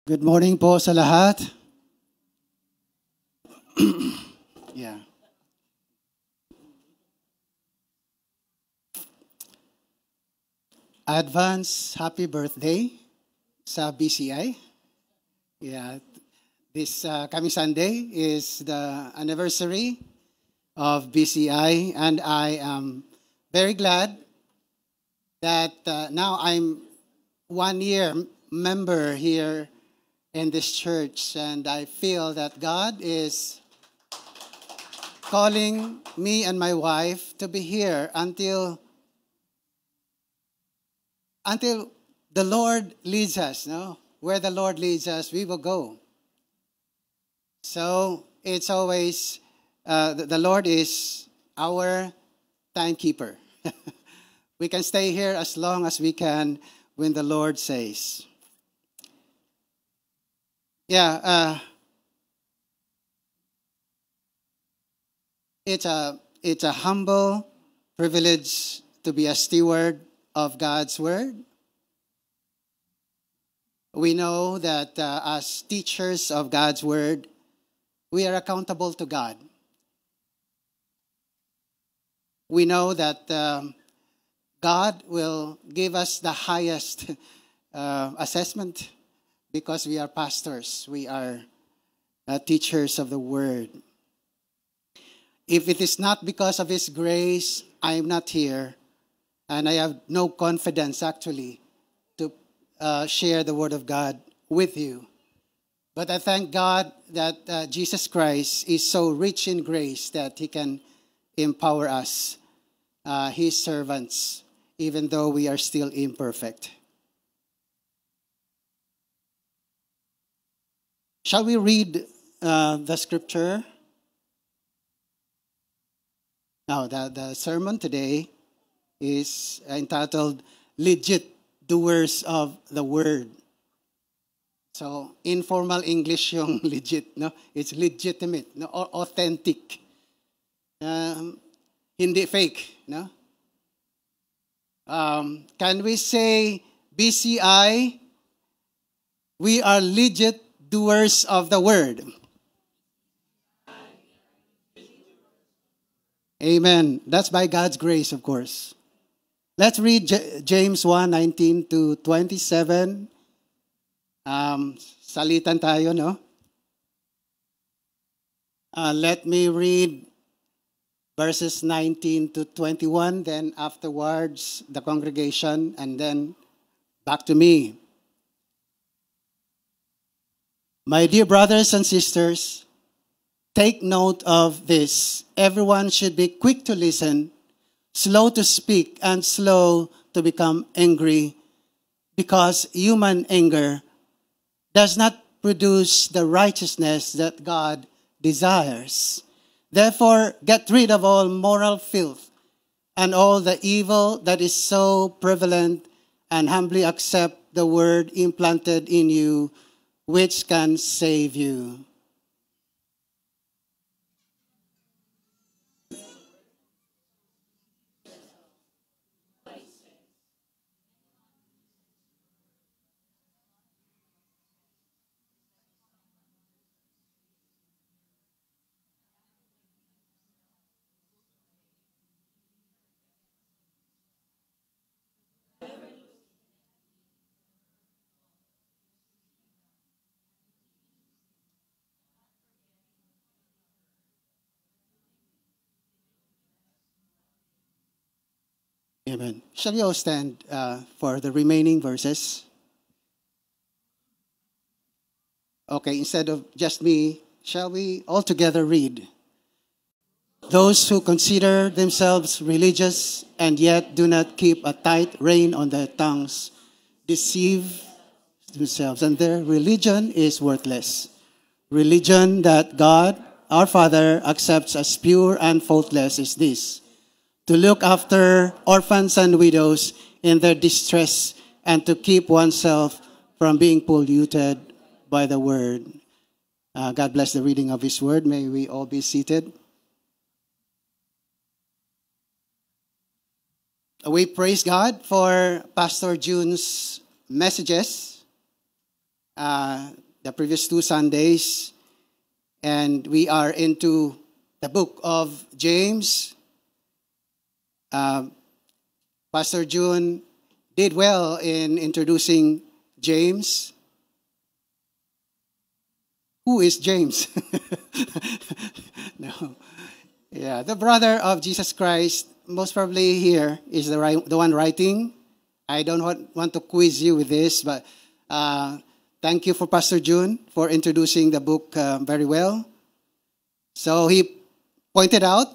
Good morning po sa lahat. Yeah. Advance happy birthday sa BCI. Yeah. This coming Sunday is the anniversary of BCI, and I am very glad that now I'm 1 year member here in this church, and I feel that God is calling me and my wife to be here until the Lord leads us. No, where the Lord leads us, we will go. So it's always the Lord is our timekeeper. We can stay here as long as we can when the Lord says. Yeah, it's a humble privilege to be a steward of God's word. We know that as teachers of God's word, we are accountable to God. We know that God will give us the highest assessment because we are pastors. We are teachers of the word. If it is not because of His grace, I am not here, and I have no confidence actually to share the word of God with you. But I thank God that Jesus Christ is so rich in grace that He can empower us, His servants, even though we are still imperfect. Shall we read the scripture? Now, the sermon today is entitled Legit Doers of the Word. So, informal English yung legit, no? It's legitimate, no? Or authentic. Hindi fake, no? Can we say, BCI, we are legit doers of the Word? Amen. That's by God's grace, of course. Let's read James 1:19 to 27. Salitan tayo, no? Let me read verses 19 to 21, then afterwards the congregation, and then back to me. My dear brothers and sisters, take note of this. Everyone should be quick to listen, slow to speak, and slow to become angry, because human anger does not produce the righteousness that God desires. Therefore, get rid of all moral filth and all the evil that is so prevalent, and humbly accept the word implanted in you, which can save you. Amen. Shall we all stand for the remaining verses? Okay, instead of just me, shall we all together read? Those who consider themselves religious and yet do not keep a tight rein on their tongues deceive themselves, and their religion is worthless. Religion that God, our Father, accepts as pure and faultless is this: to look after orphans and widows in their distress, and to keep oneself from being polluted by the word. God bless the reading of His word. May we all be seated. We praise God for Pastor June's messages. the previous 2 Sundays, and we are into the book of James. Pastor June did well in introducing James. Who is James? No. Yeah, the brother of Jesus Christ, most probably here is the one writing. I don't want to quiz you with this, but thank you for Pastor June for introducing the book very well. So he pointed out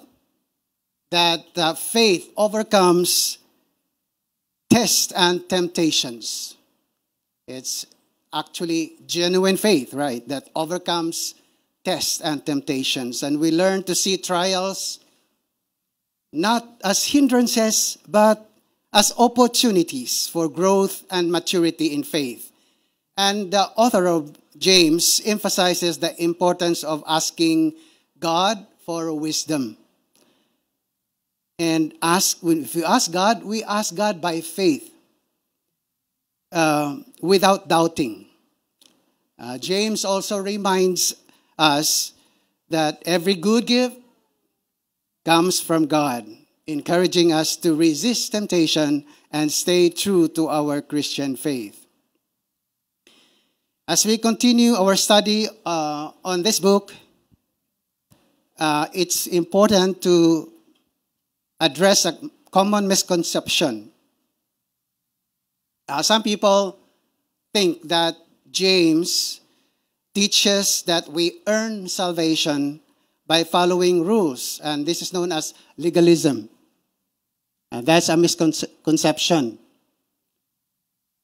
that faith overcomes tests and temptations. It's actually genuine faith, right, that overcomes tests and temptations. And we learn to see trials not as hindrances, but as opportunities for growth and maturity in faith. And the author of James emphasizes the importance of asking God for wisdom. And if you ask God, we ask God by faith, without doubting. James also reminds us that every good gift comes from God, encouraging us to resist temptation and stay true to our Christian faith. As we continue our study on this book, it's important to address a common misconception. Some people think that James teaches that we earn salvation by following rules, and this is known as legalism. And that's a misconception.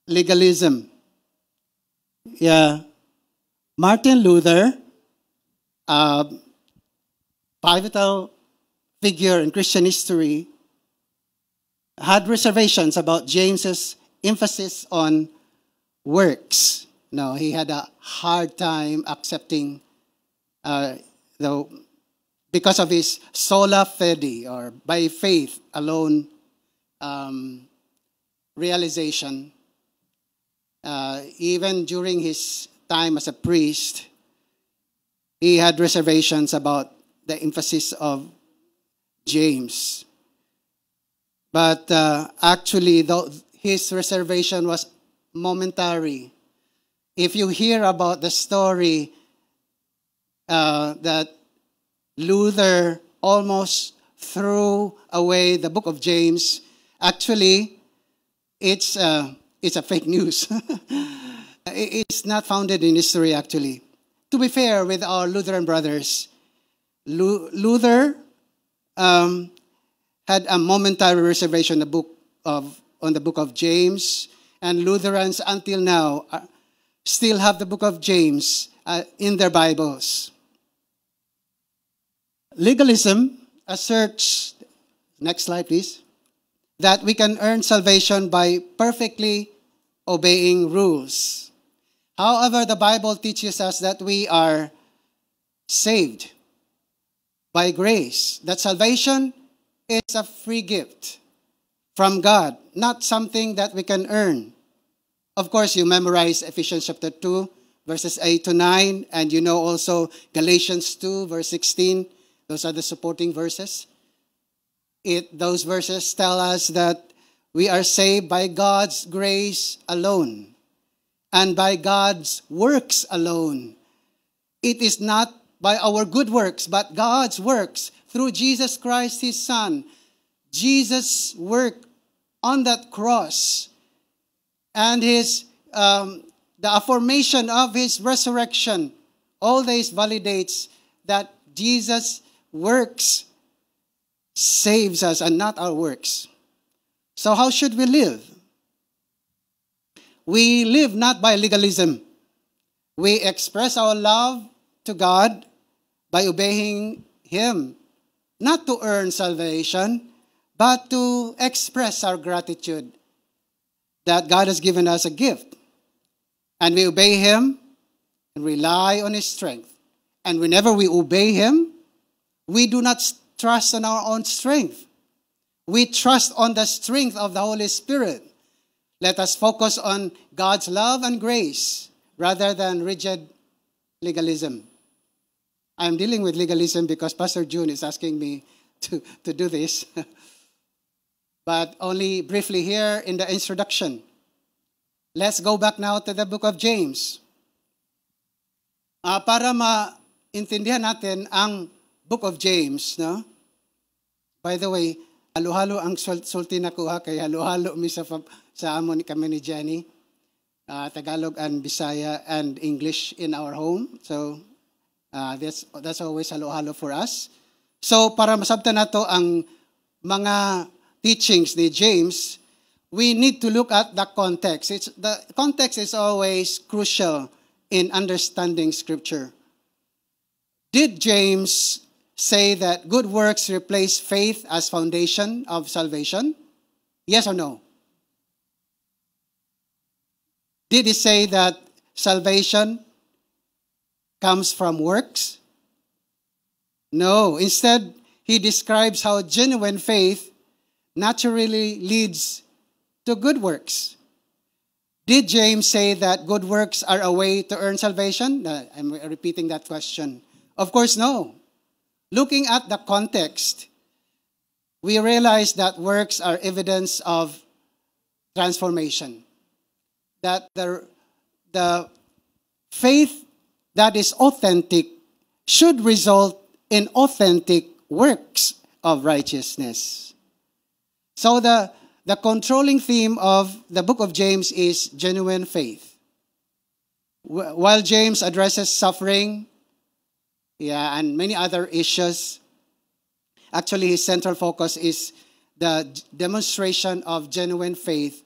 Legalism. Yeah. Martin Luther, a pivotal figure in Christian history, had reservations about James's emphasis on works. No, he had a hard time accepting, because of his sola fide, or by faith alone, realization. Even during his time as a priest, he had reservations about the emphasis of James. But actually, his reservation was momentary. If you hear about the story that Luther almost threw away the book of James, actually, it's a fake news. It's not founded in history, actually. To be fair with our Lutheran brothers, Luther had a momentary reservation on the book of James, and Lutherans until now still have the book of James in their Bibles. Legalism asserts, next slide please, that we can earn salvation by perfectly obeying rules. However, the Bible teaches us that we are saved by grace, that salvation is a free gift from God, not something that we can earn. Of course, you memorize Ephesians chapter 2, verses 8 to 9, and you know also Galatians 2, verse 16. Those are the supporting verses. Those verses tell us that we are saved by God's grace alone and by God's works alone. It is not by our good works, but God's works through Jesus Christ, His Son. Jesus' work on that cross and the affirmation of His resurrection, all this validates that Jesus' works saves us and not our works. So how should we live? We live not by legalism. We express our love to God by obeying Him, not to earn salvation, but to express our gratitude that God has given us a gift. And we obey Him and rely on His strength. And whenever we obey Him, we do not trust on our own strength. We trust on the strength of the Holy Spirit. Let us focus on God's love and grace rather than rigid legalism. I'm dealing with legalism because Pastor June is asking me to do this. But only briefly here in the introduction. Let's go back now to the book of James. Para maintindihan natin ang book of James, no? By the way, halo-halo ang sulti na kuha, kaya halo-halo mi sa amon kami ni Jenny. Tagalog and Bisaya and English in our home. So, that's always halo-halo for us. So, para masabtan nato ang mga teachings ni James, we need to look at the context. The context is always crucial in understanding Scripture. Did James say that good works replace faith as foundation of salvation? Yes or no? Did he say that salvation comes from works? No. Instead, he describes how genuine faith naturally leads to good works. Did James say that good works are a way to earn salvation? I'm repeating that question. Of course, no. Looking at the context, we realize that works are evidence of transformation. That the faith that is authentic should result in authentic works of righteousness. So the controlling theme of the book of James is genuine faith. While James addresses suffering, and many other issues, actually his central focus is the demonstration of genuine faith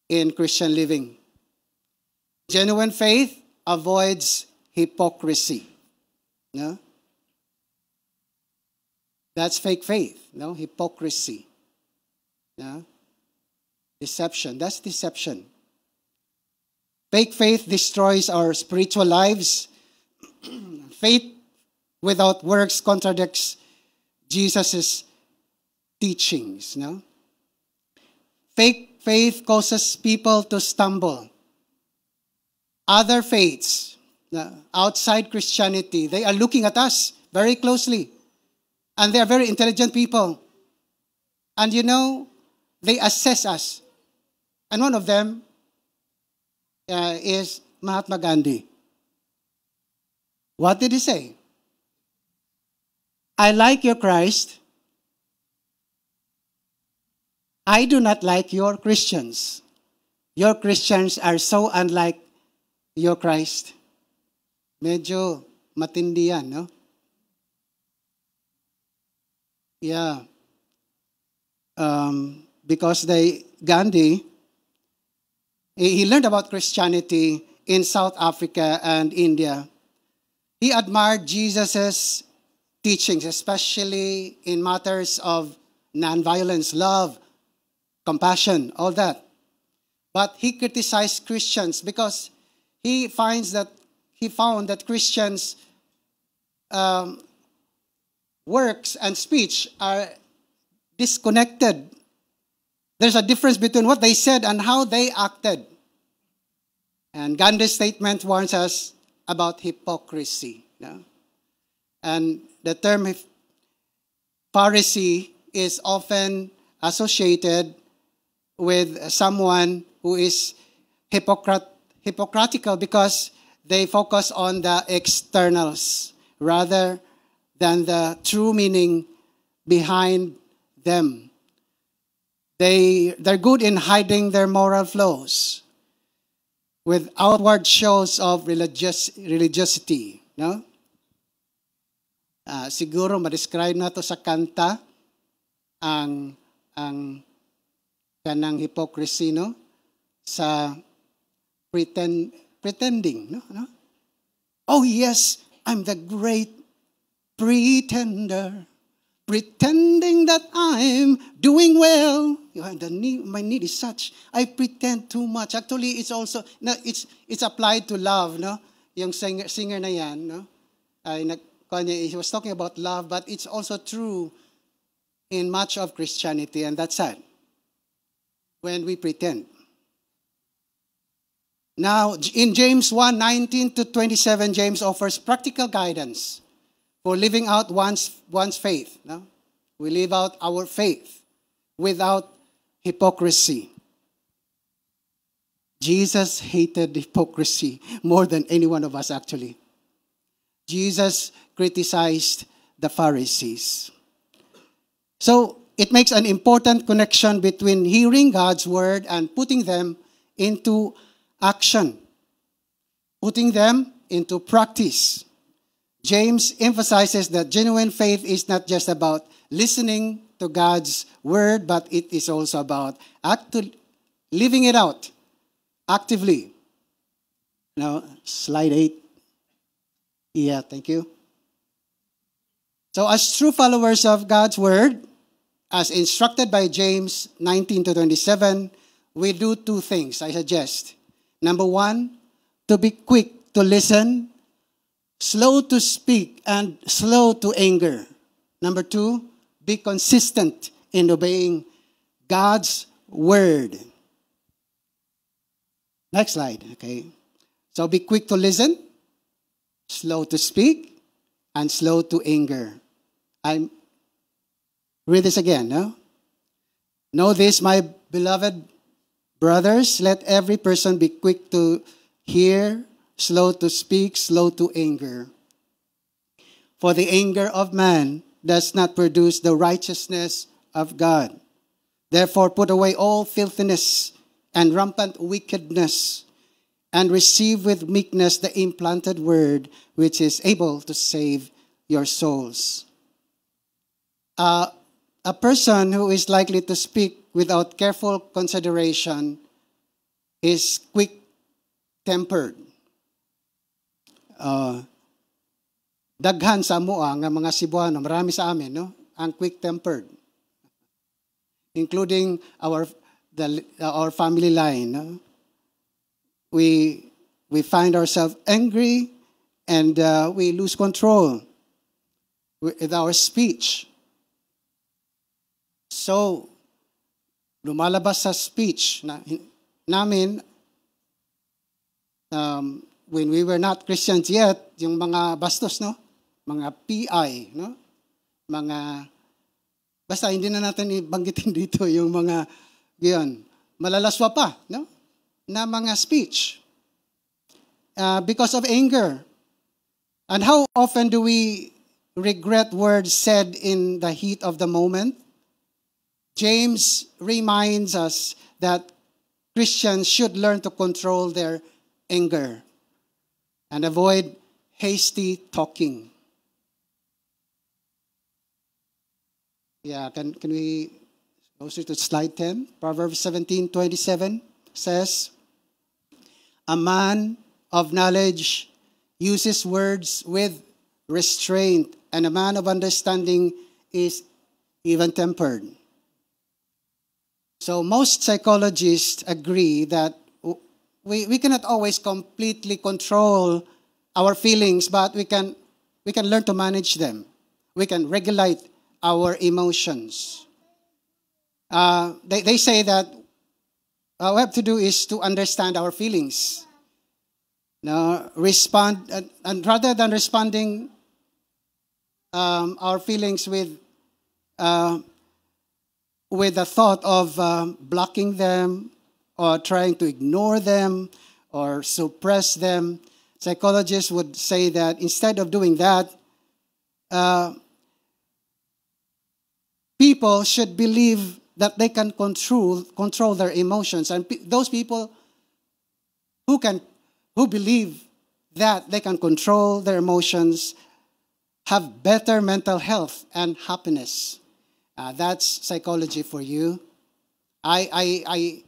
in Christian living. Genuine faith avoids hypocrisy. No? That's fake faith. No? Hypocrisy. No? Deception. That's deception. Fake faith destroys our spiritual lives. Faith without works contradicts Jesus' teachings. No? Fake faith causes people to stumble. Other faiths outside Christianity, they are looking at us very closely. And they are very intelligent people. And they assess us. And one of them is Mahatma Gandhi. What did he say? I like your Christ. I do not like your Christians. Your Christians are so unlike your Christ. Medyo matindi yan, no? Yeah. Because Gandhi, he learned about Christianity in South Africa and India. He admired Jesus' teachings, especially in matters of nonviolence, love, compassion, all that. But he criticized Christians because he found that Christians' works and speech are disconnected. There's a difference between what they said and how they acted. And Gandhi's statement warns us about hypocrisy. No? And the term Pharisee is often associated with someone who is hypocritical because they focus on the externals rather than the true meaning behind them. They're good in hiding their moral flaws with outward shows of religiosity. No? Siguro ma-describe na to sa kanta ang kanang hypocrisy, no? Sa pretending, no? Oh yes, I'm the great pretender, pretending that I'm doing well. My need is such. I pretend too much. Actually, it's also it's applied to love, no? Yung singer na yan, no? He was talking about love, but it's also true in much of Christianity, and that's sad. When we pretend. Now, in James 1:19 to 27, James offers practical guidance for living out one's faith. No? We live out our faith without hypocrisy. Jesus hated hypocrisy more than any one of us, actually. Jesus criticized the Pharisees. So, it makes an important connection between hearing God's word and putting them into action, putting them into practice. James emphasizes that genuine faith is not just about listening to God's word, but it is also about living it out actively. Now, slide 8. Yeah, thank you. So as true followers of God's word, as instructed by James 19 to 27, we do two things, I suggest. Number one, to be quick to listen, slow to speak, and slow to anger. Number two, be consistent in obeying God's word. Next slide, okay. So be quick to listen, slow to speak, and slow to anger. I read this again, no? Know this, my beloved brothers, let every person be quick to hear, slow to speak, slow to anger. For the anger of man does not produce the righteousness of God. Therefore, put away all filthiness and rampant wickedness, and receive with meekness the implanted word, which is able to save your souls. A person who is likely to speak without careful consideration is quick-tempered. Daghan sa amoa nga mga Cebuano, marami sa amin, no? Ang quick-tempered. Including our family line. No? We find ourselves angry and we lose control with our speech. So, lumalabas sa speech namin, when we were not Christians yet, yung mga bastos, no? Mga PI, no? Basta hindi na natin ibanggitin dito yung mga, yun, malalaswa pa, no? Na mga speech. Because of anger. And how often do we regret words said in the heat of the moment? James reminds us that Christians should learn to control their anger and avoid hasty talking. Yeah, can we go to slide 10? Proverbs 17:27 says, a man of knowledge uses words with restraint, and a man of understanding is even-tempered. So most psychologists agree that we cannot always completely control our feelings, but we can learn to manage them. We can regulate our emotions. They say that what we have to do is to understand our feelings. Now, respond, and rather than responding our feelings with the thought of blocking them or trying to ignore them or suppress them, psychologists would say that instead of doing that, people should believe that they can control their emotions. And those people who believe that they can control their emotions have better mental health and happiness. That's psychology for you. I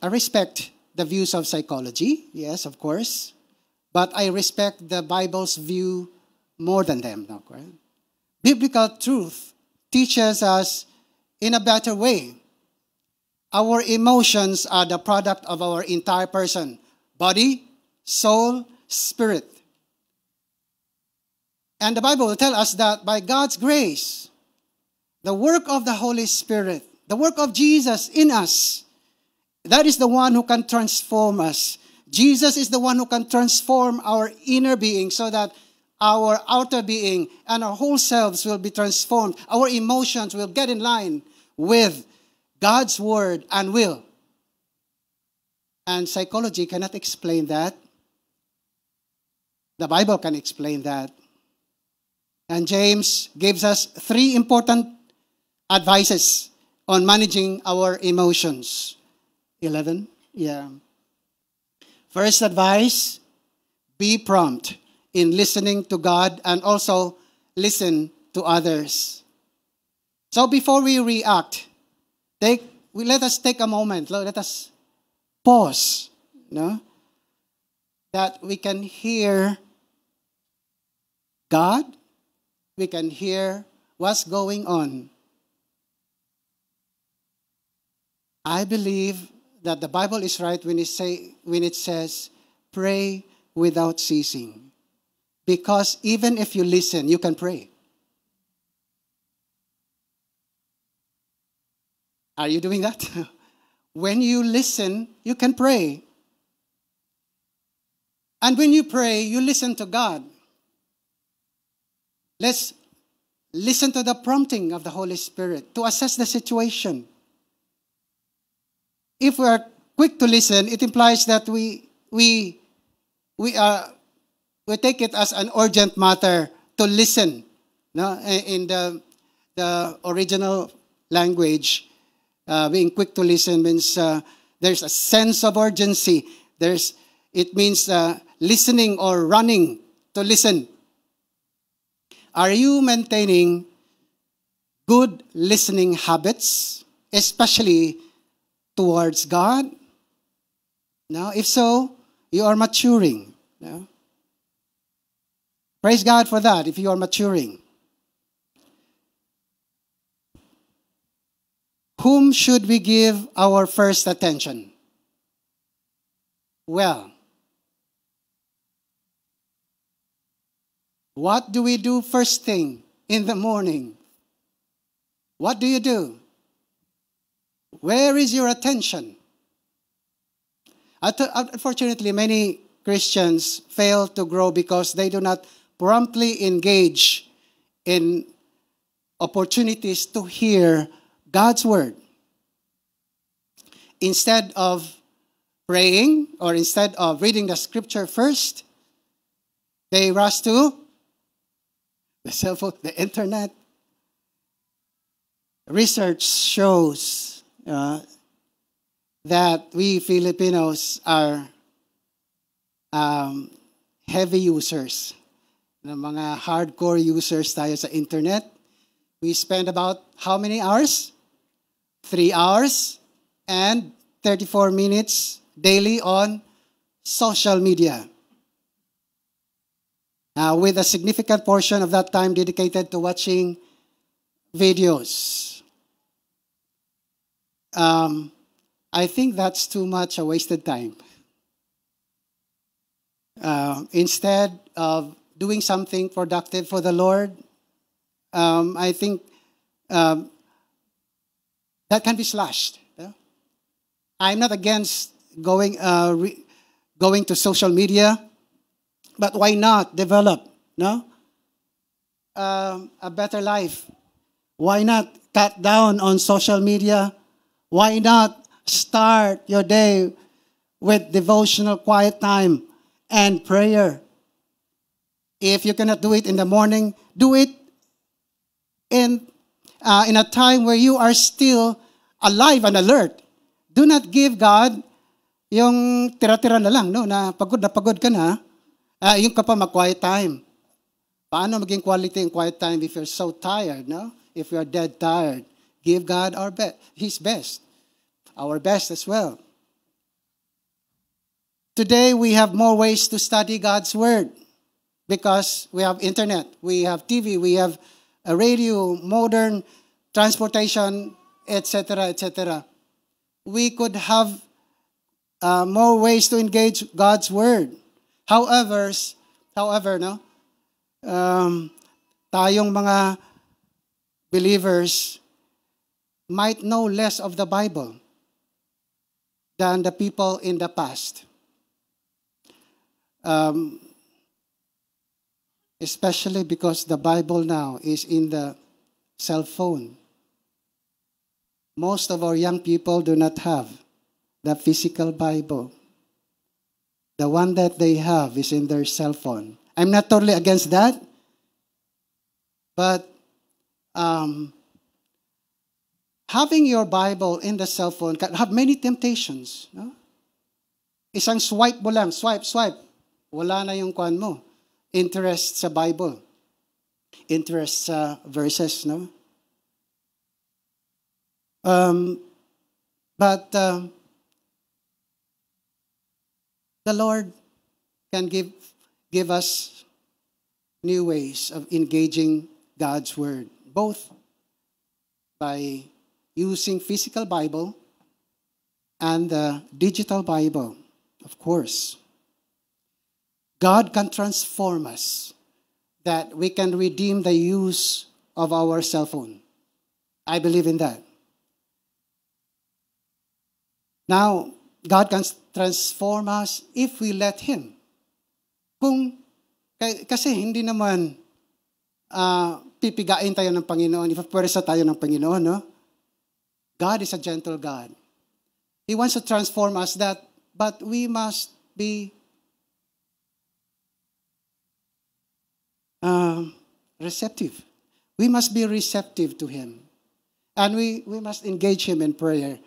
respect the views of psychology, yes, of course, but I respect the Bible's view more than them. Okay? Biblical truth teaches us in a better way. Our emotions are the product of our entire person, body, soul, spirit. And the Bible will tell us that by God's grace, the work of the Holy Spirit the work of Jesus in us. That is the one who can transform us. Jesus is the one who can transform our inner being so that our outer being and our whole selves will be transformed. Our emotions will get in line with God's word and will. And psychology cannot explain that. The Bible can explain that. And James gives us 3 important advices on managing our emotions. 11? Yeah. First advice, be prompt in listening to God and also listen to others. So before we react, let us take a moment. Let us pause. That we can hear God. We can hear what's going on. I believe that the Bible is right when it says, pray without ceasing. Because even if you listen, you can pray. Are you doing that? When you listen, you can pray. And when you pray, you listen to God. Let's listen to the prompting of the Holy Spirit to assess the situation. If we are quick to listen, it implies that we take it as an urgent matter to listen. No? In the original language, being quick to listen means there's a sense of urgency. It means listening or running to listen. Are you maintaining good listening habits, especially towards God? No? If so, you are maturing. No? Praise God for that, if you are maturing. Whom should we give our first attention? Well, what do we do first thing in the morning? What do you do? Where is your attention? Unfortunately, many Christians fail to grow because they do not promptly engage in opportunities to hear God's word. Instead of praying or instead of reading the scripture first, they rush to the cell phone, the internet. Research shows that we Filipinos are heavy users. Mga hardcore users tayo sa internet. We spend about how many hours? 3 hours and 34 minutes daily on social media. With a significant portion of that time dedicated to watching videos. I think that's too much a wasted time. Instead of doing something productive for the Lord, I think that can be slashed. Yeah? I'm not against going to social media, but why not develop a better life? Why not cut down on social media? Why not start your day with devotional quiet time and prayer? If you cannot do it in the morning, do it in a time where you are still alive and alert. Do not give God yung tira-tira na lang, na pagod ka na, yung ka pa mag-quiet time. Paano maging quality and quiet time if you're so tired, no? If you're dead tired? Give God His best. Our best as well. Today, we have more ways to study God's Word because we have internet, we have TV, we have a radio, modern transportation, etc., etc. We could have more ways to engage God's Word. However, tayong mga believers, might know less of the Bible than the people in the past. Especially because the Bible now is in the cell phone. Most of our young people do not have the physical Bible. The one that they have is in their cell phone. I'm not totally against that, but having your Bible in the cell phone can have many temptations. No? Isang swipe mo lang, swipe. Wala na yung kuan mo. Interest sa Bible. Interest sa verses, no? But the Lord can give us new ways of engaging God's Word, both by using physical Bible and the digital Bible, of course. God can transform us, that we can redeem the use of our cell phone. I believe in that. Now, God can transform us if we let Him. Kasi hindi naman pipigain tayo ng Panginoon, ipapwersa tayo ng Panginoon, no? God is a gentle God. He wants to transform us, but we must be receptive. We must be receptive to Him. And we must engage Him in prayer.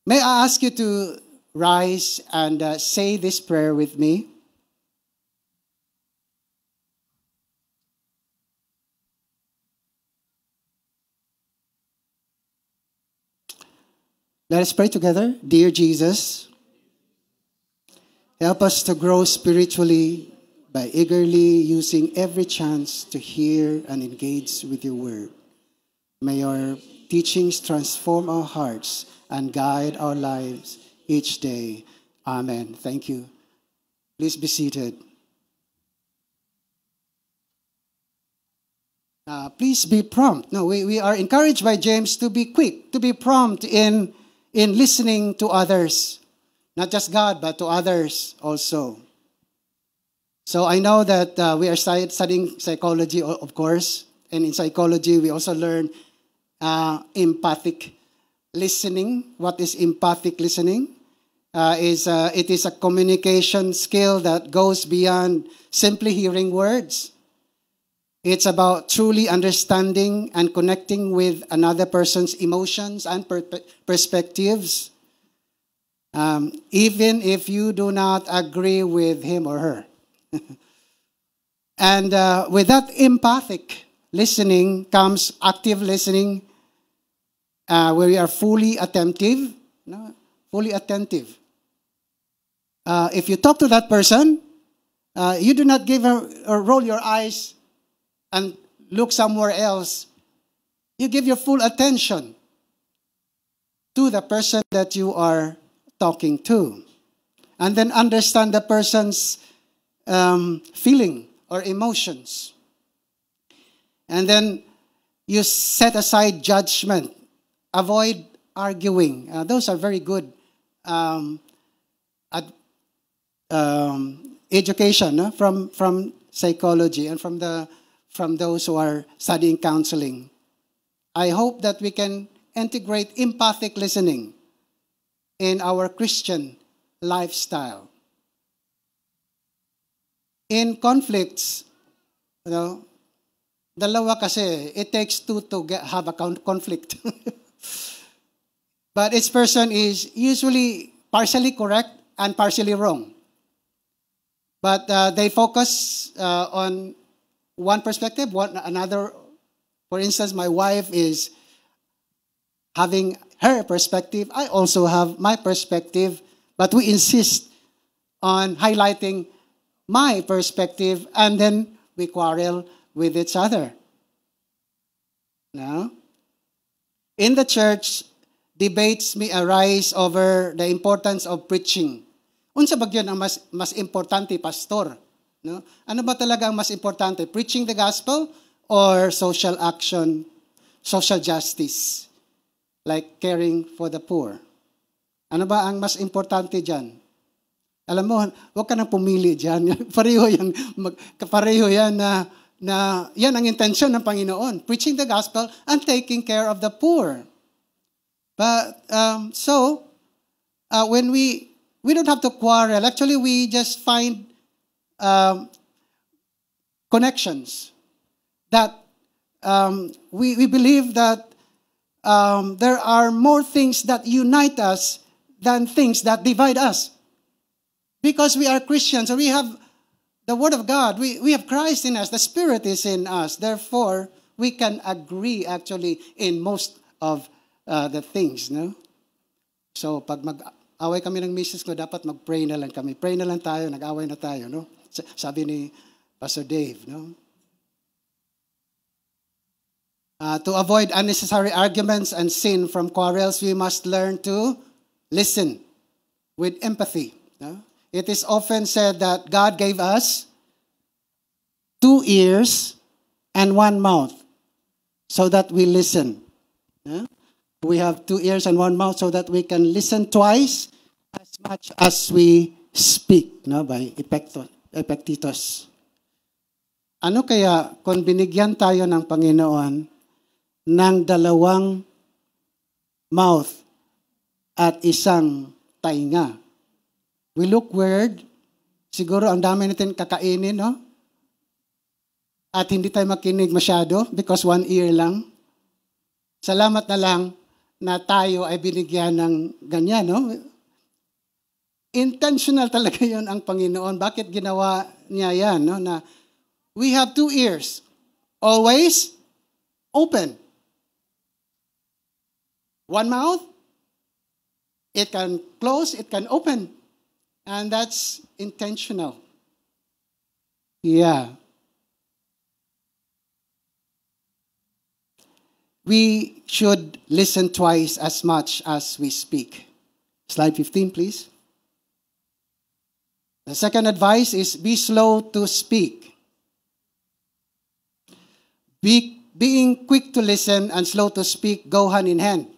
May I ask you to rise and say this prayer with me? Let us pray together. Dear Jesus, help us to grow spiritually by eagerly using every chance to hear and engage with your word. May your teachings transform our hearts and guide our lives each day. Amen. Thank you. Please be seated. Please be prompt. No, we are encouraged by James to be quick, to be prompt in listening to others. Not just God, but to others also. So I know that we are studying psychology, of course. And in psychology, we also learn empathic listening. What is empathic listening? It is a communication skill that goes beyond simply hearing words. It's about truly understanding and connecting with another person's emotions and perspectives, even if you do not agree with him or her. And with that empathic listening comes active listening, where we are fully attentive. No? Fully attentive. If you talk to that person, you do not give her or roll your eyes and look somewhere else. You give your full attention to the person that you are talking to. And then understand the person's feeling or emotions. And then you set aside judgment. Avoid arguing. Those are very good education from psychology and from those who are studying counseling. I hope that we can integrate empathic listening in our Christian lifestyle. In conflicts, dalawa kasi, it takes two to have a conflict. But each person is usually partially correct and partially wrong. But they focus on one perspective, another. For instance, my wife is having her perspective. I also have my perspective, but we insist on highlighting my perspective, and then we quarrel with each other. Now, in the church, debates may arise over the importance of preaching. Unsa ba yun ang mas importante, pastor? No? Ano ba talaga ang mas importante? Preaching the gospel or social action, social justice? like caring for the poor. Ano ba ang mas importante dyan? Alam mo, huwag ka nang pumili dyan. pareho yan na yan ang intensyon ng Panginoon. Preaching the gospel and taking care of the poor. But, when we don't have to quarrel. Actually, we just find connections that we believe that there are more things that unite us than things that divide us. Because we are Christians, so we have the Word of God. We have Christ in us. The Spirit is in us. Therefore, we can agree actually in most of the things. No? So, pag mag-away kami ng misis ko, dapat mag-pray na lang kami. Pray na lang tayo, nag-away na tayo. No? Sabi ni Pastor Dave. No? To avoid unnecessary arguments and sin from quarrels, we must learn to listen with empathy. No? It is often said that God gave us 2 ears and 1 mouth so that we listen. Yeah? We have 2 ears and 1 mouth so that we can listen twice as much as we speak. No? By Epictetus. Ano kaya kung binigyan tayo ng Panginoon ng 2 mouth at 1 tainga? We look weird. Siguro ang dami natin kakainin, no? At hindi tayo makinig masyado because 1 ear lang. Salamat na lang na tayo ay binigyan ng ganyan, no? Intentional talaga yon ang Panginoon. Bakit ginawa niya yan, no? Na we have 2 ears. Always open. 1 mouth. It can close, it can open. And that's intentional. Yeah. We should listen twice as much as we speak. Slide 15, please. The second advice is be slow to speak. Being quick to listen and slow to speak go hand in hand.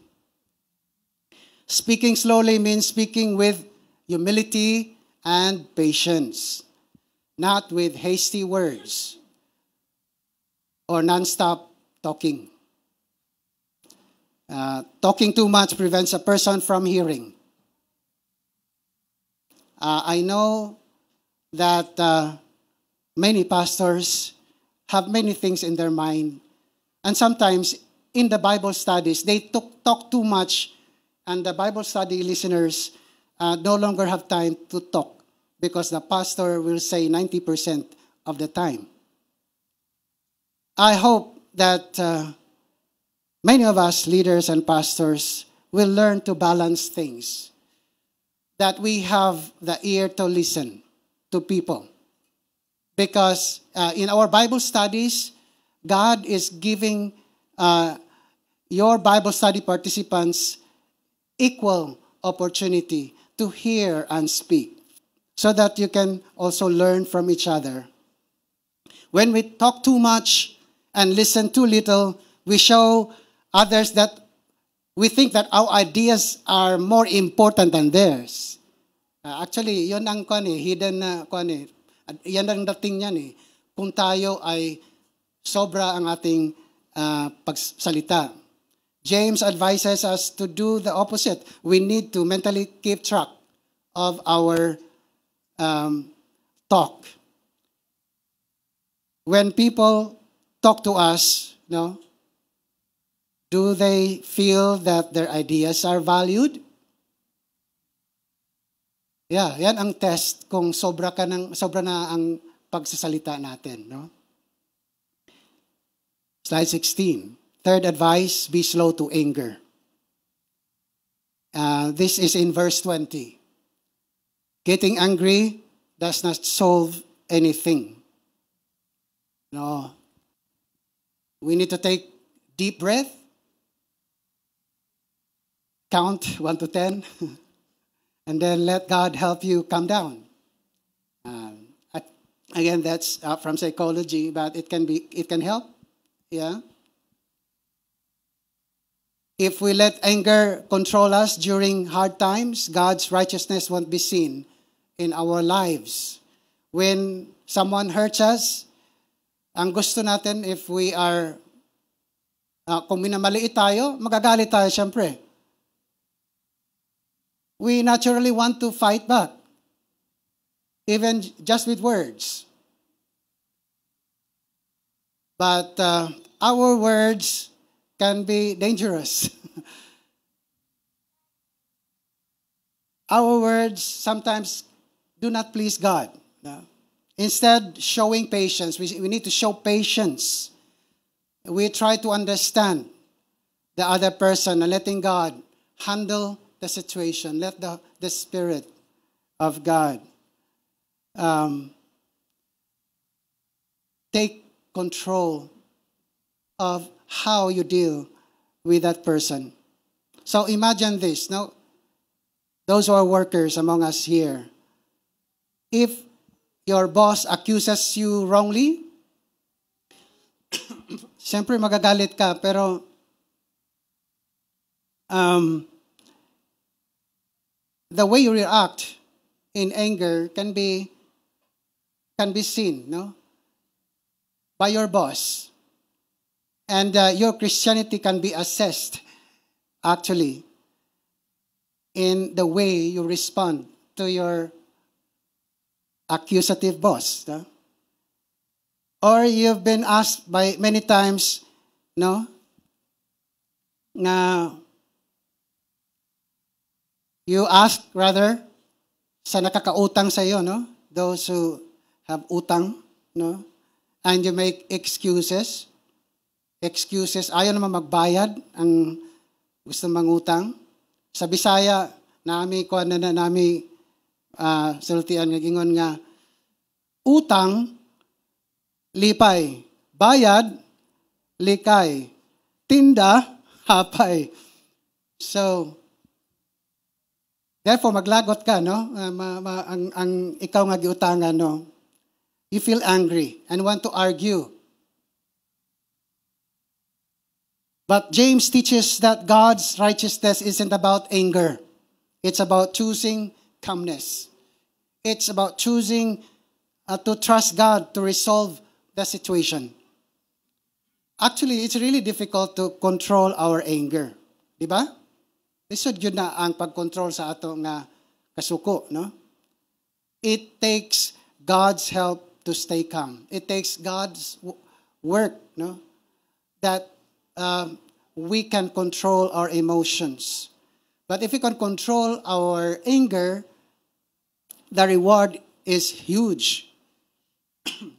Speaking slowly means speaking with humility and patience, not with hasty words or non-stop talking. Talking too much prevents a person from hearing. I know that many pastors have many things in their mind, and sometimes in the Bible studies, they talk too much, and the Bible study listeners no longer have time to talk because the pastor will say 90% of the time. I hope that many of us leaders and pastors will learn to balance things, that we have the ear to listen to people. Because in our Bible studies, God is giving your Bible study participants equal opportunity to hear and speak so that you can also learn from each other. When we talk too much and listen too little, we show others that we think that our ideas are more important than theirs. Actually, yun ang hidden na yan ang dating niyan eh. Kung tayo ay sobra ang ating pagsalita. James advises us to do the opposite. We need to mentally keep track of our talk. When people talk to us, do they feel that their ideas are valued? Yeah, yan ang test kung sobra na ang pagsasalita natin, no? Slide 16. Third advice, be slow to anger. This is in verse 20. Getting angry does not solve anything. No. We need to take deep breath. Count 1 to 10. And then let God help you calm down. Again, that's from psychology, but it can help. Yeah. If we let anger control us during hard times, God's righteousness won't be seen in our lives. When someone hurts us, ang gusto natin if we are, kung minamaliit tayo, magagalit tayo syempre. We naturally want to fight back, even just with words. But our words can be dangerous. Our words sometimes do not please God. No? Instead, showing patience, we need to show patience. We try to understand the other person and letting God handle the situation. Let the Spirit of God take control of how you deal with that person. So imagine this. Now, those who are workers among us here, if your boss accuses you wrongly, siyempre magagalit ka, pero the way you react in anger can be seen, no, by your boss. And your Christianity can be assessed, actually, in the way you respond to your accusative boss. No? Or you've been asked by many times, no, na you ask rather sa nakakautang sa iyo, no? Those who have utang, no? And you make excuses. Excuses, ayaw naman magbayad ang gusto mangutang. Sa Bisaya, nami sultian nga gingon nga, utang, lipay. Bayad, likay. Tinda, hapay. So, therefore, maglagot ka, no? Ang ikaw nga giutangan, no? You feel angry and want to argue. But James teaches that God's righteousness isn't about anger. It's about choosing calmness. It's about choosing to trust God to resolve the situation. Actually, it's really difficult to control our anger. Di ba? Lisod yun na ang pag-control sa ato nga kasuko, no? It takes God's help to stay calm. It takes God's work, no? That we can control our emotions. But if we can control our anger, the reward is huge.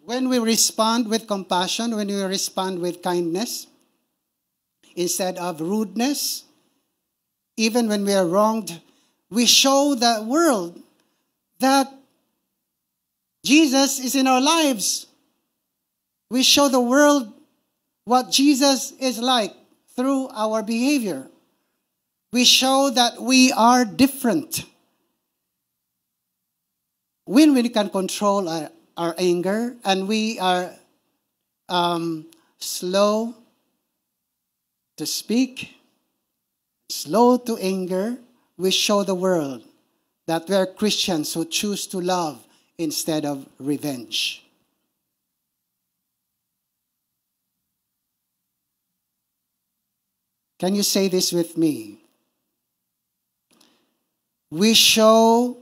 When we respond with compassion, when we respond with kindness, instead of rudeness, even when we are wronged, we show the world that Jesus is in our lives. We show the world what Jesus is like through our behavior. We show that we are different. When we can control our anger and we are slow to speak, slow to anger, we show the world that we are Christians who choose to love instead of revenge. Can you say this with me? We show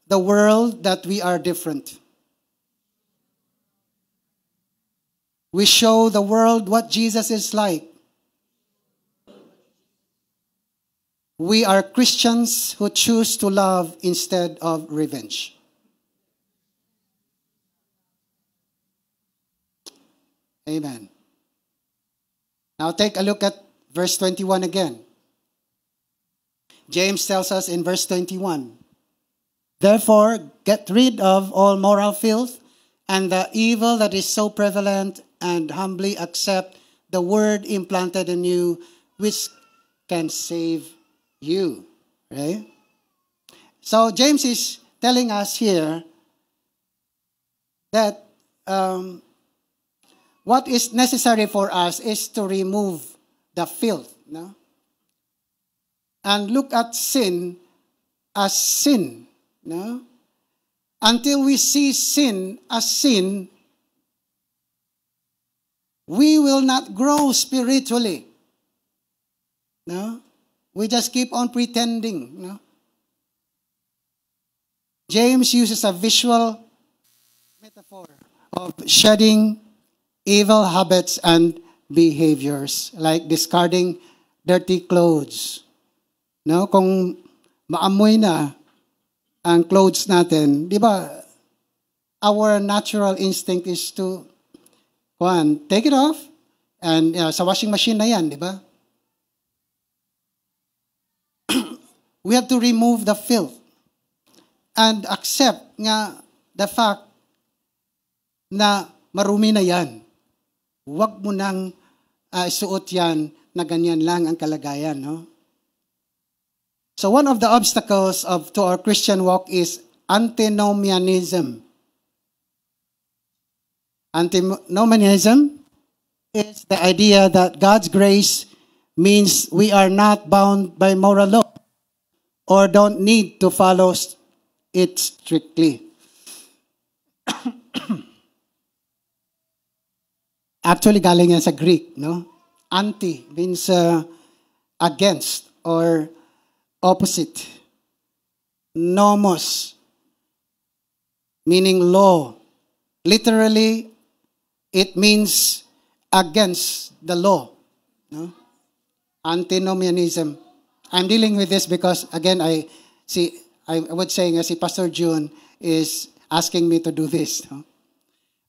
the world that we are different. We show the world what Jesus is like. We are Christians who choose to love instead of revenge. Amen. Now take a look at verse 21 again. James tells us in verse 21, therefore, get rid of all moral filth and the evil that is so prevalent, and humbly accept the word implanted in you, which can save you. Right? So James is telling us here that what is necessary for us is to remove the filth, no? and look at sin as sin. No? Until we see sin as sin, we will not grow spiritually. No? We just keep on pretending. No? James uses a visual metaphor of shedding evil habits and behaviors, like discarding dirty clothes. No? Kung maamoy na ang clothes natin, di ba, our natural instinct is to take it off, and sa washing machine na yan, di ba? We have to remove the filth and accept nga the fact na marumi na yan. Huwag mo nang isuot yan na ganyan lang ang kalagayan. No? So one of the obstacles to our Christian walk is antinomianism. Antinomianism is the idea that God's grace means we are not bound by moral law or don't need to follow it strictly. Actually, galing yan sa Greek, no? Anti means against or opposite. Nomos, meaning law. Literally, it means against the law. No? Antinomianism. I'm dealing with this because, again, I would say si Pastor June is asking me to do this. No?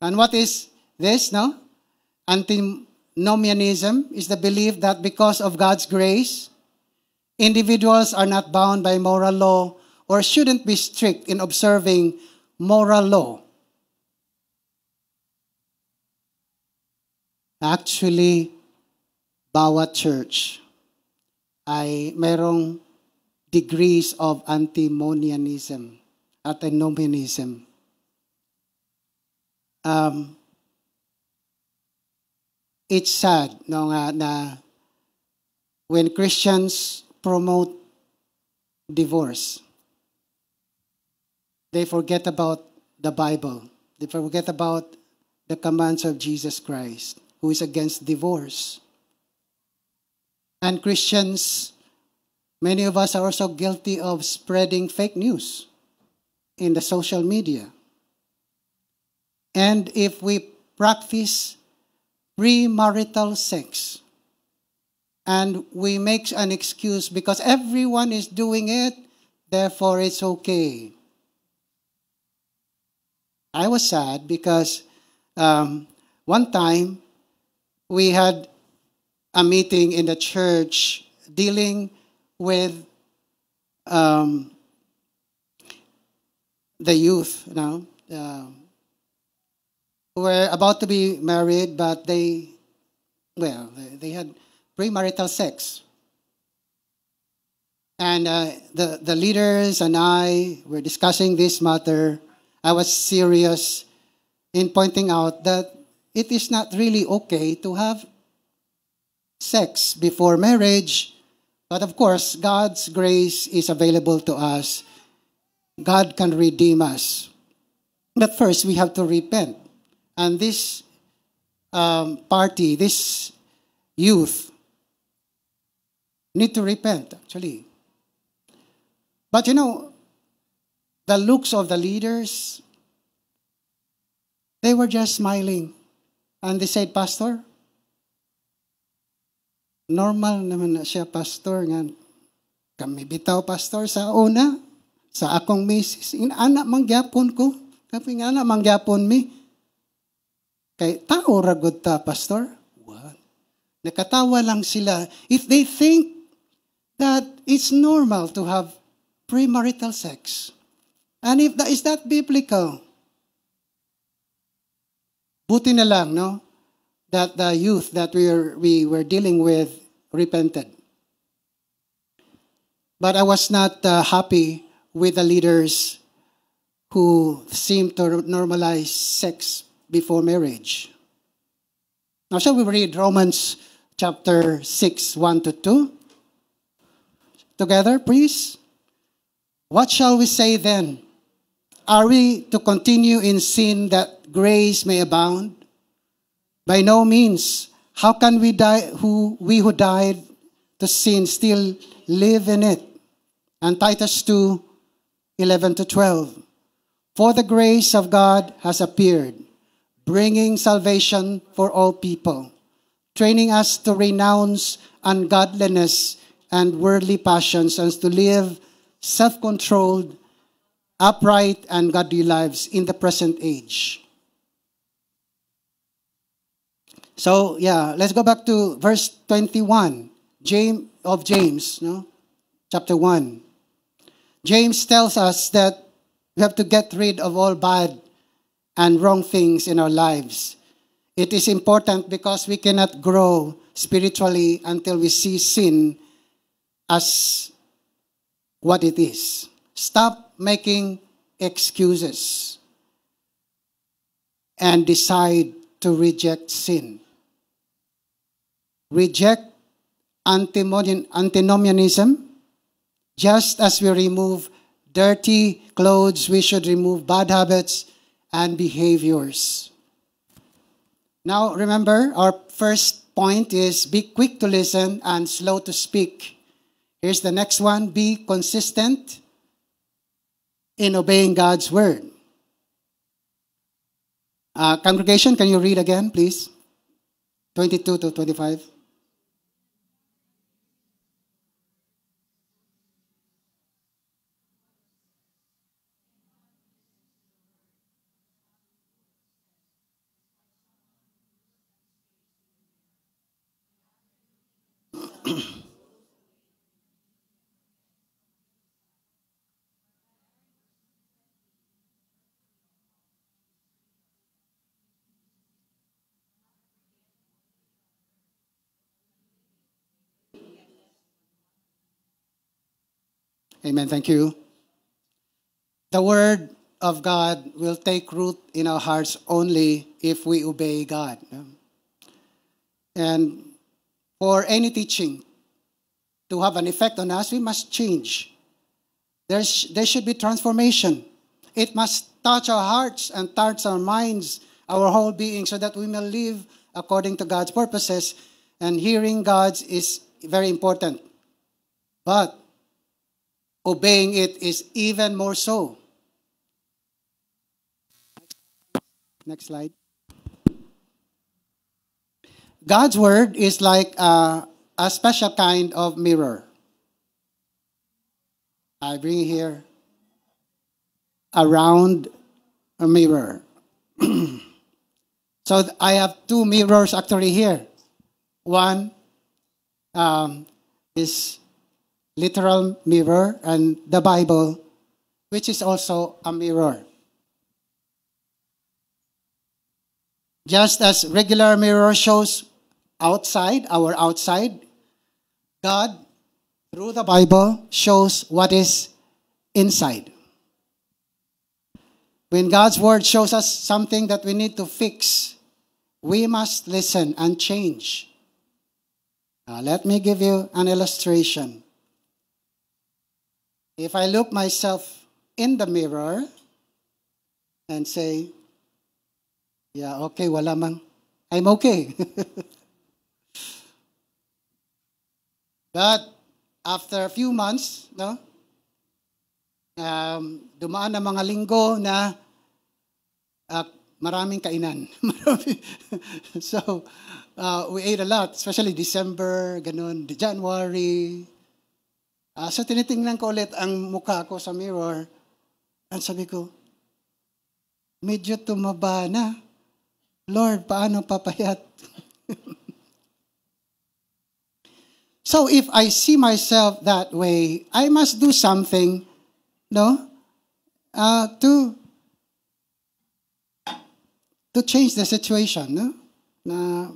And what is this? No? Antinomianism is the belief that because of God's grace, individuals are not bound by moral law or shouldn't be strict in observing moral law. Actually, bawat church ay mayroong degrees of antinomianism. It's sad na when Christians promote divorce, they forget about the Bible. They forget about the commands of Jesus Christ, who is against divorce. And Christians, many of us are also guilty of spreading fake news in the social media. And if we practice premarital sex, and we make an excuse because everyone is doing it, therefore it's okay. I was sad because one time we had a meeting in the church dealing with the youth, who were about to be married, but they had premarital sex. And the leaders and I were discussing this matter. I was serious in pointing out that it is not really okay to have sex before marriage. But of course, God's grace is available to us. God can redeem us. But first, we have to repent. And this this youth, need to repent, actually. But the looks of the leaders, they were just smiling. And they said, Pastor, normal naman na siya, Pastor. Nga, kami bitaw, Pastor, sa una, sa akong misis. Anak mangyapon ko. Kapag anak mangyapon mi. Kay tao ragod ta, Pastor. What? Nakatawa lang sila. If they think that it's normal to have premarital sex. And if is that biblical? Buti na lang, no? That the youth that we were dealing with repented. But I was not happy with the leaders who seemed to normalize sex before marriage. Now, shall we read Romans chapter 6, 1 to 2? together, please? What shall we say then? Are we to continue in sin that grace may abound? By no means. How can we who died to sin still live in it? And Titus 2, 11 to 12. For the grace of God has appeared, bringing salvation for all people, training us to renounce ungodliness and worldly passions and to live self-controlled, upright, and godly lives in the present age. So, let's go back to verse 21 of James, chapter 1. James tells us that we have to get rid of all bad and wrong things in our lives. It is important because we cannot grow spiritually until we see sin as what it is. Stop making excuses and decide to reject sin. Reject antinomianism. Just as we remove dirty clothes, we should remove bad habits and behaviors. Now, remember, our first point is be quick to listen and slow to speak. Here's the next one. Be consistent in obeying God's word. Congregation, can you read again, please? 22 to 25. Amen. Thank you. The word of God will take root in our hearts only if we obey God. And for any teaching to have an effect on us, we must change. There should be transformation. It must touch our hearts and touch our minds, our whole being, so that we may live according to God's purposes. And hearing God's is very important. But obeying it is even more so. Next slide. God's word is like a special kind of mirror. I bring here a round mirror. So I have two mirrors actually here. One is literal mirror, and the Bible, which is also a mirror. Just as regular mirror shows our outside, God, through the Bible, shows what is inside. When God's word shows us something that we need to fix, we must listen and change. Now, let me give you an illustration. If I look myself in the mirror and say, okay, wala man, I'm okay. But after a few months, dumaan na mga linggo na maraming kainan. So, we ate a lot, especially December, ganun, January. So tinitingnan ko ulit ang mukha ko sa mirror. At sabi ko, medyo tumaba na. Lord, paano papayat? So if I see myself that way, I must do something, to change the situation, Na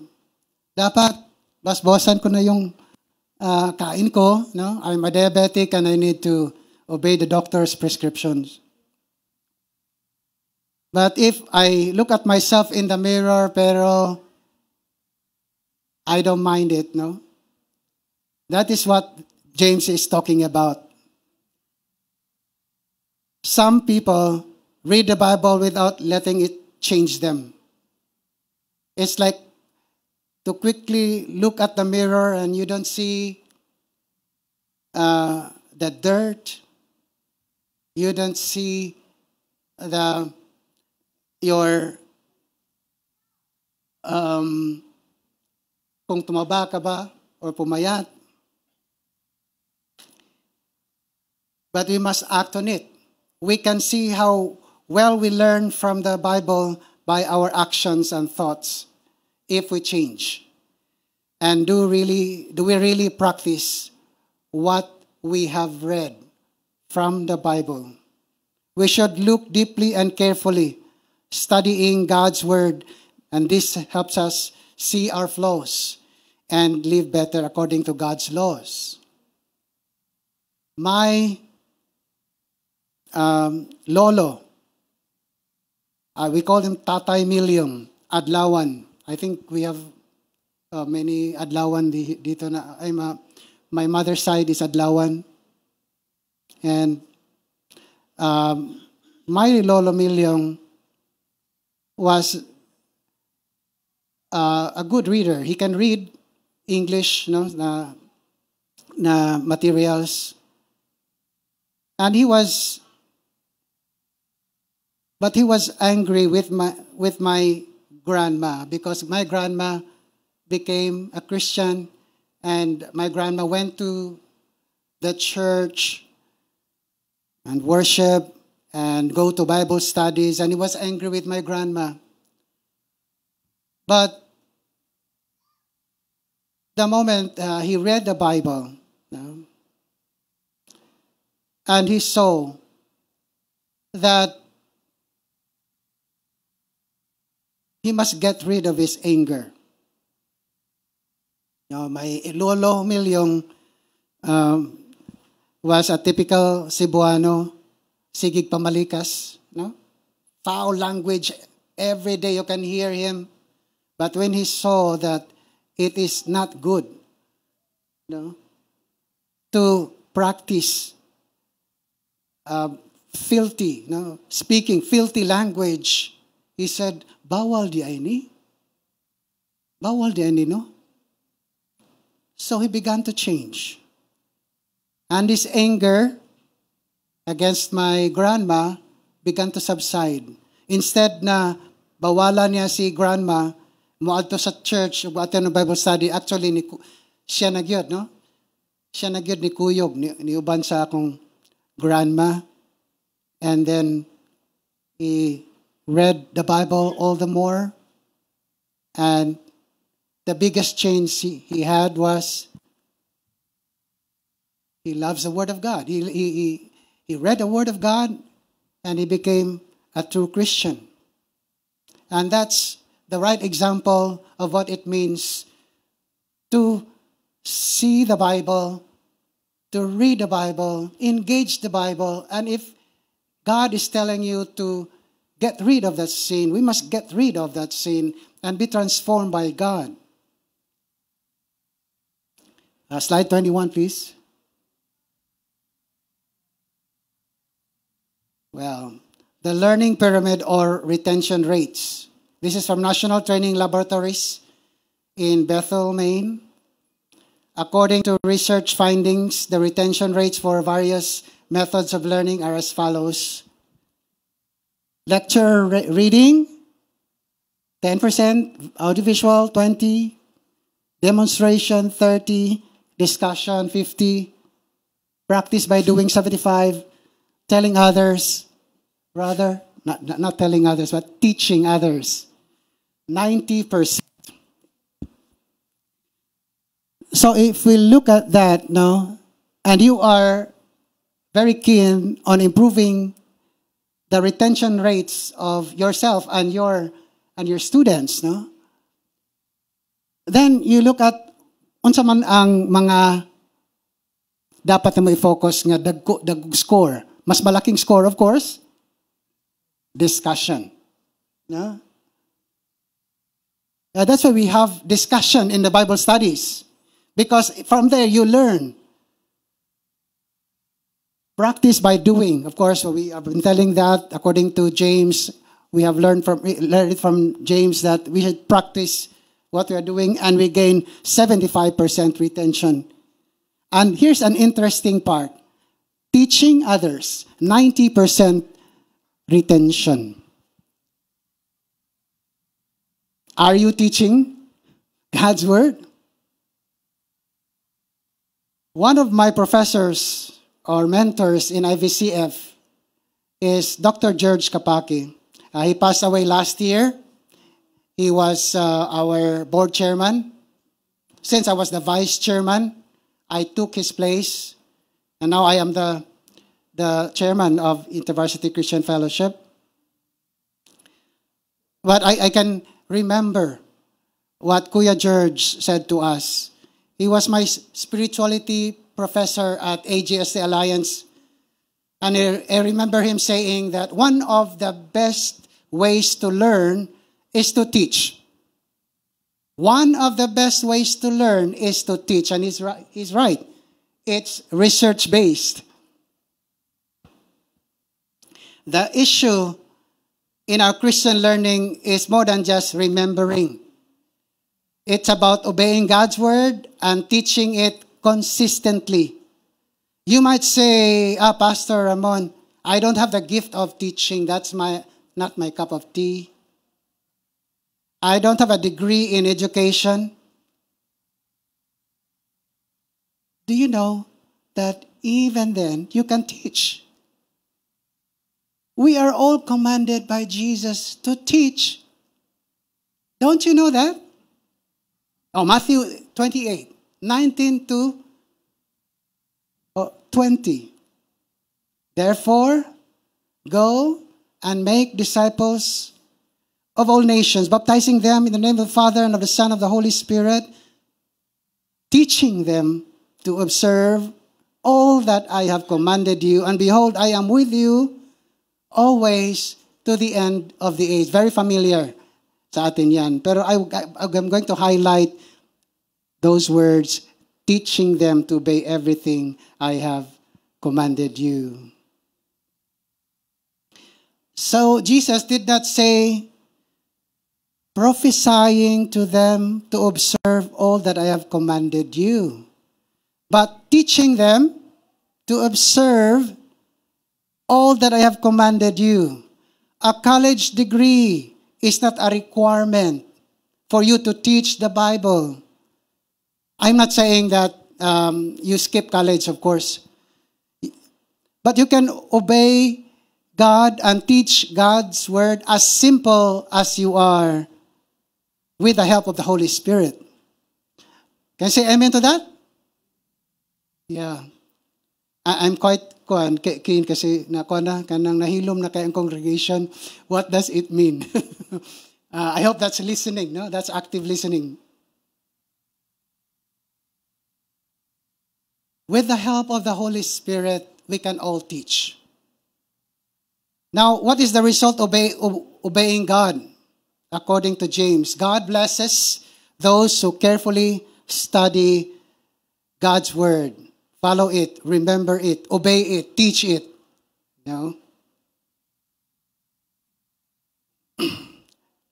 dapat basbasan ko na yung kain ko, I'm a diabetic and I need to obey the doctor's prescriptions. But if I look at myself in the mirror, pero I don't mind it, That is what James is talking about. Some people read the Bible without letting it change them. It's like to quickly look at the mirror and you don't see the dirt. You don't see your kung tumaba ka ba or pumayat. But we must act on it. We can see how well we learn from the Bible by our actions and thoughts if we change. And do we really practice what we have read from the Bible? We should look deeply and carefully, studying God's Word, and this helps us see our flaws and live better according to God's laws. My lolo, we call him Tatay Milium, Adlawan. I think we have many Adlawan dito na. My mother's side is Adlawan. And my lolo Milium was a good reader. He can read English, na materials. And he was angry with my grandma because my grandma became a Christian, and my grandma went to the church and worship and go to Bible studies, and he was angry with my grandma. But the moment he read the Bible, and he saw that he must get rid of his anger. My lolo Milyong was a typical Cebuano, sigig pamalikas, foul language. Every day you can hear him. But when he saw that it is not good to practice speaking filthy language, he said, bawal di ay ni? Bawal di ay ni, no? So he began to change. And his anger against my grandma began to subside. Instead na bawalan niya si grandma, muadto sa church, muadto ng Bible study, actually, siya nagyod, no? Siya nagyod ni Kuyog, ni uban sa akong grandma. And then he read the Bible all the more. And the biggest change he had was he loves the Word of God. He read the Word of God and he became a true Christian. And that's the right example of what it means to see the Bible, to read the Bible, engage the Bible. And if God is telling you to get rid of that sin, we must get rid of that sin and be transformed by God. Slide 21, please. Well, the learning pyramid or retention rates. This is from National Training Laboratories in Bethel, Maine. According to research findings, the retention rates for various methods of learning are as follows. Lecture reading, 10%, audiovisual, 20%, demonstration, 30%, discussion, 50%, practice by doing, 75%, telling others, not telling others, but teaching others, 90%. So if we look at that, and you are very keen on improving the retention rates of yourself and your students, then you look at unsa man ang mga dapat na mo i-focus nga dag score. Mas malaking score, of course, discussion. That's why we have discussion in the Bible studies. Because from there you learn Practice by doing. Of course, we have been telling that according to James, we have learned it from James that we should practice what we are doing and we gain 75% retention. And here's an interesting part. Teaching others, 90% retention. Are you teaching God's Word? One of my professors or mentors in IVCF is Dr. George Kapaki. He passed away last year. He was our board chairman. Since I was the vice chairman, I took his place. And now I am the chairman of InterVarsity Christian Fellowship. But I can remember what Kuya George said to us. He was my spirituality professor at AGST Alliance. And I remember him saying that one of the best ways to learn is to teach. One of the best ways to learn is to teach. And he's right. It's research-based. The issue in our Christian learning is more than just remembering. It's about obeying God's Word and teaching it consistently. You might say, Pastor Ramon, I don't have the gift of teaching. That's not my cup of tea. I don't have a degree in education. Do you know that even then you can teach? We are all commanded by Jesus to teach. Don't you know that? Oh, Matthew 28, 19 to 20. Therefore, go and make disciples of all nations, baptizing them in the name of the Father and of the Son and of the Holy Spirit, teaching them to observe all that I have commanded you. And behold, I am with you always to the end of the age. Very familiar sa atin yan. Pero I'm going to highlight those words, teaching them to obey everything I have commanded you. So Jesus did not say, prophesying to them to observe all that I have commanded you, but teaching them to observe all that I have commanded you. A college degree is not a requirement for you to teach the Bible. I'm not saying that you skip college, of course. But you can obey God and teach God's Word as simple as you are with the help of the Holy Spirit. Can I say amen to that? Yeah. I'm quite keen kasi kanang nahilom na kay ang congregation. What does it mean? I hope that's listening, no? That's active listening. With the help of the Holy Spirit, we can all teach. Now, what is the result of obeying God? According to James, God blesses those who carefully study God's Word. Follow it, remember it, obey it, teach it. No?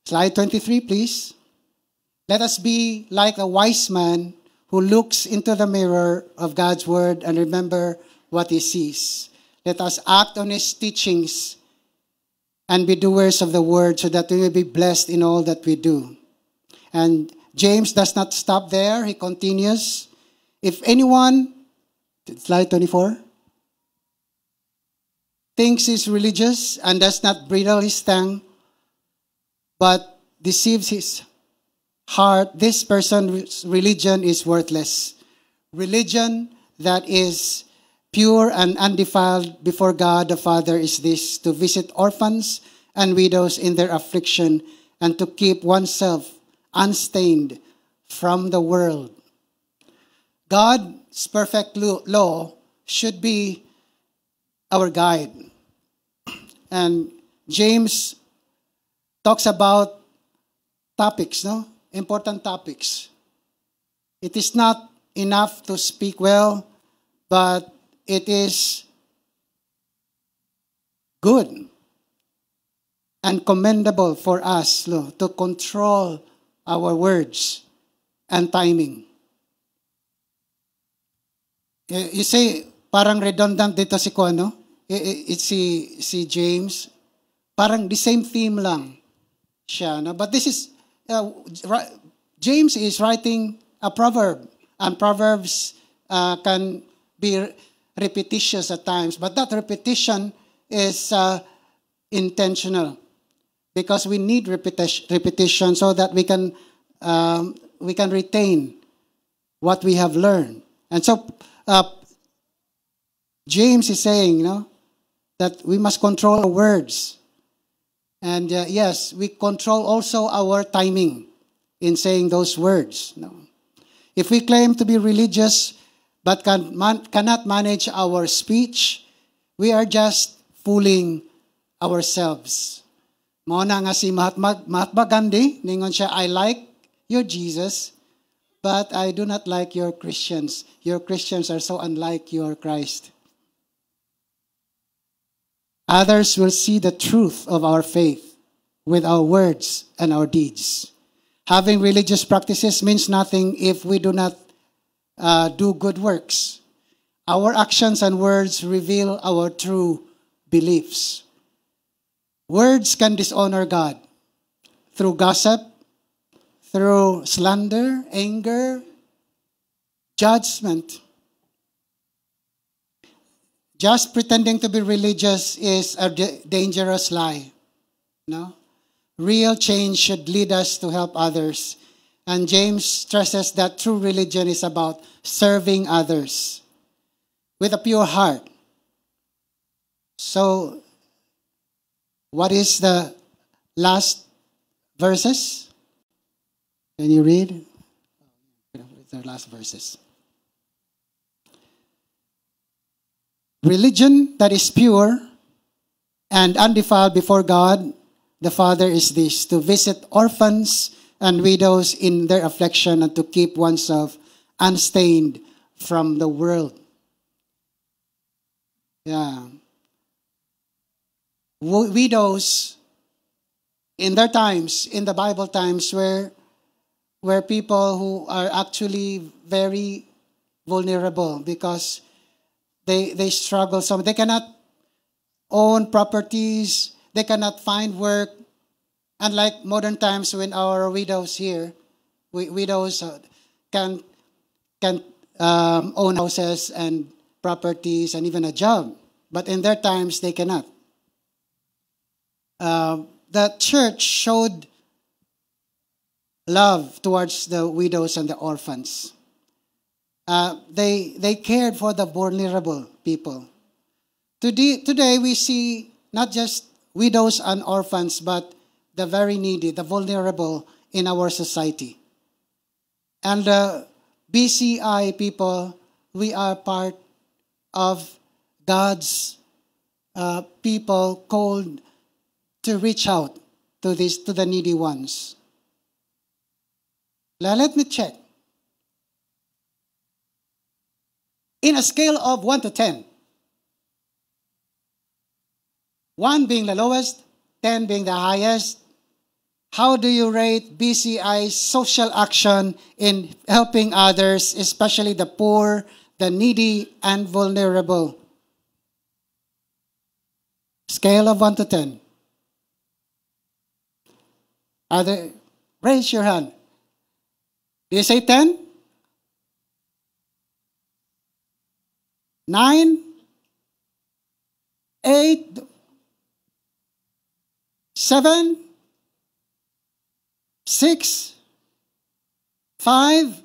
Slide 23, please. Let us be like a wise man who looks into the mirror of God's Word and remember what he sees. Let us act on his teachings and be doers of the Word so that we may be blessed in all that we do. And James does not stop there. He continues. If anyone, slide 24, thinks he's religious and does not bridle his tongue, but deceives his heart, this person's religion is worthless. Religion that is pure and undefiled before God the Father is this, to visit orphans and widows in their affliction and to keep oneself unstained from the world. God's perfect law should be our guide. And James talks about topics, no? Important topics. It is not enough to speak well, but it is good and commendable for us to control our words and timing. You say, parang redundant dito si Kuano. It's si James. Parang the same theme lang siya. No? But this is, James is writing a proverb. And proverbs can be repetitious at times. But that repetition is intentional. Because we need repetition so that we can retain what we have learned. And so, James is saying, that we must control our words. And yes, we control also our timing in saying those words. If we claim to be religious but cannot manage our speech, we are just fooling ourselves. Mauna nga si Mahatma Gandhi, ningon siya, I like your Jesus, but I do not like your Christians. Your Christians are so unlike your Christ. Others will see the truth of our faith with our words and our deeds. Having religious practices means nothing if we do not do good works. Our actions and words reveal our true beliefs. Words can dishonor God through gossip, through slander, anger, judgment. Just pretending to be religious is a dangerous lie. Real change should lead us to help others. And James stresses that true religion is about serving others with a pure heart. So, what is the last verses? Can you read? The last verses. Religion that is pure and undefiled before God the Father is this, to visit orphans and widows in their affliction and to keep oneself unstained from the world. Yeah. Widows in their times, in the Bible times, were people who are actually very vulnerable because they struggle. So they cannot own properties. They cannot find work. Unlike modern times when our widows here, widows can own houses and properties and even a job. But in their times, they cannot. The church showed love towards the widows and the orphans. They cared for the vulnerable people. Today we see not just widows and orphans, but the very needy, the vulnerable in our society. And the BCI people, we are part of God's people called to reach out to the needy ones. Now, let me check. In a scale of 1 to 10, 1 being the lowest, 10 being the highest, how do you rate BCI's social action in helping others, especially the poor, the needy, and vulnerable? Scale of 1 to 10. Raise your hand. Do you say 10? 9? 8? 7? 6? 5?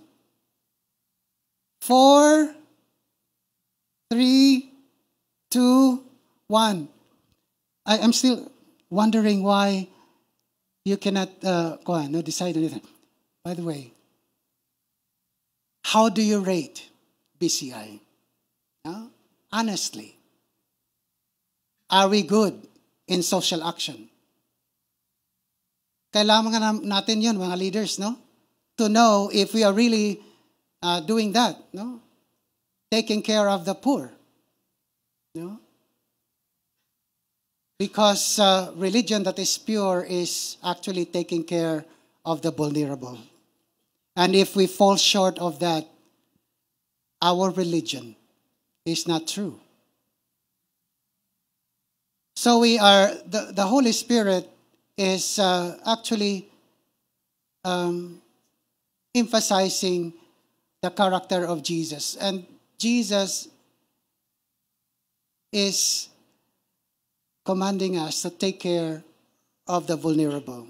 4? 3? 2? 1. I'm still wondering why you cannot decide anything. By the way, how do you rate BCI? Honestly, are we good in social action? Kailangan natin yun, mga leaders, to know if we are really doing that, taking care of the poor. Because religion that is pure is actually taking care of the vulnerable. And if we fall short of that, our religion is not true. So the Holy Spirit is actually emphasizing the character of Jesus. And Jesus is commanding us to take care of the vulnerable.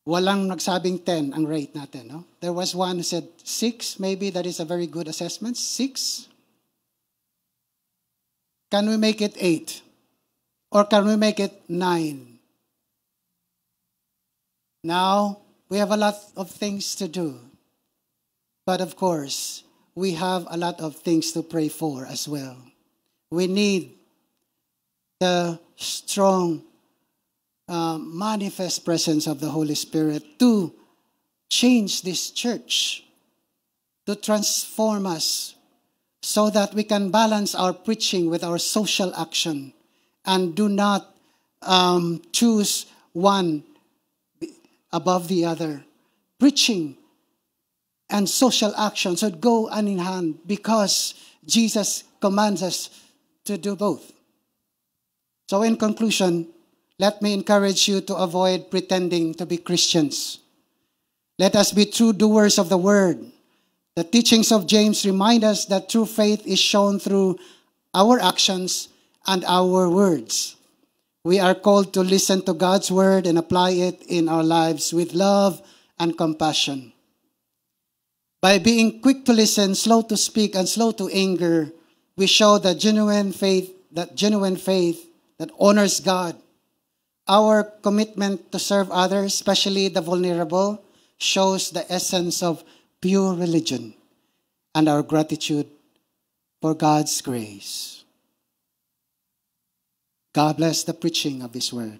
Walang nagsabing 10 ang rate natin. No? There was one who said 6. Maybe that is a very good assessment. 6. Can we make it 8? Or can we make it 9? Now, we have a lot of things to do. But of course, we have a lot of things to pray for as well. We need the strong manifest presence of the Holy Spirit to change this church, to transform us so that we can balance our preaching with our social action and do not choose one above the other. Preaching and social action should go hand in hand because Jesus commands us to do both. So in conclusion, let me encourage you to avoid pretending to be Christians. Let us be true doers of the word. The teachings of James remind us that true faith is shown through our actions and our words. We are called to listen to God's word and apply it in our lives with love and compassion. By being quick to listen, slow to speak, and slow to anger, we show that genuine faith that honors God. Our commitment to serve others, especially the vulnerable, shows the essence of pure religion and our gratitude for God's grace. God bless the preaching of His word.